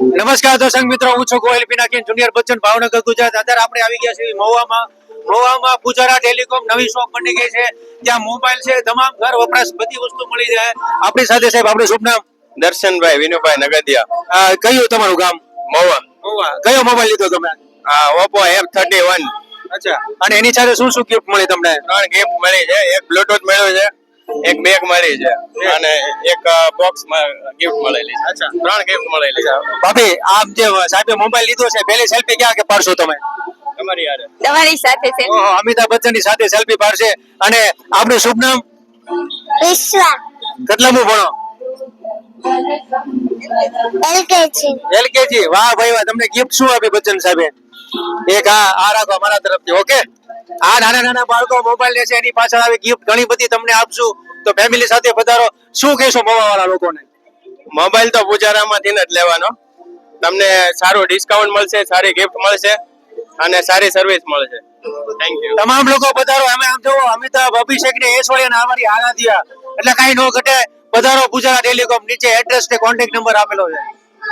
નમસ્કાર દર્શક મિત્રો, હું છું ગોયલ પિનાકીન જુનિયર બચ્ચન, ભાવનગર, ગુજરાત. અત્યારે આપણે આવી ગયા છીએ મહુવામાં પૂજારા ટેલિકોમ નવી શોપ બની ગઈ છે. ત્યાં મોબાઈલ છે, તમામ ઘર વપરાશ બધી વસ્તુ મળી જાય. આપણી સાથે સાહેબ, આપણું શુભ નામ? દર્શનભાઈ વિનુભાઈ નગદિયા. કયું તમારું ગામ? મહુવા. કયો મોબાઈલ લીધો તમે? Oppo F31. અચ્છા, અને એની સાથે શું શું ગિફ્ટ મળી તમને? 3 ગિફ્ટ મળી છે. એક બ્લુટૂથ મળ્યું છે, એક બેગ મળી છે અને એક બોક્સ ગિફ્ટ મળેલી છે. અચ્છા, 3 ગિફ્ટ મળેલી છે. ભાભી, આપ જે સાહેબે મોબાઈલ લીધો છે, પહેલી સેલ્ફી ક્યાં કે પાડશો તમે? તમારી યાર તમારી સાથે છે. ઓહો, અમિતાભ બચ્ચનની સાથે સેલ્ફી પાડશે. અને આપણું શુભ નામ? વિશ્વા. કેટલામું ભણો? LKG. વાહ ભાઈ વાહ. તમને ગિફ્ટ શું આપી બચ્ચન સાહેબે? એક આ રાખો મારા તરફથી. ઓકે, આ નાના બાળકો મોબાઈલ લે છે, એની પાછળ આવી ગિફ્ટ ઘણી બધી તમને આપશું. તો ફેમિલી સાથે પધારો. શું કહેશો મવાવાળા લોકોને? મોબાઈલ તો પૂજારામાંથી જ લેવાનો. તમને સારું ડિસ્કાઉન્ટ મળશે, સારી ગિફ્ટ મળશે અને સારી સર્વિસ મળશે. Thank you. તમામ લોકો પધારો. અમે આમ જોવો, અમિતાભ, અભિષેક ને ઐશ્વર્ય ને અમારી આરાધ્યા, એટલે કાંઈ નો ઘટે. પધારો પૂજારા ટેલિકોમ. નીચે એડ્રેસ ને કોન્ટેક્ટ નંબર આપેલો છે.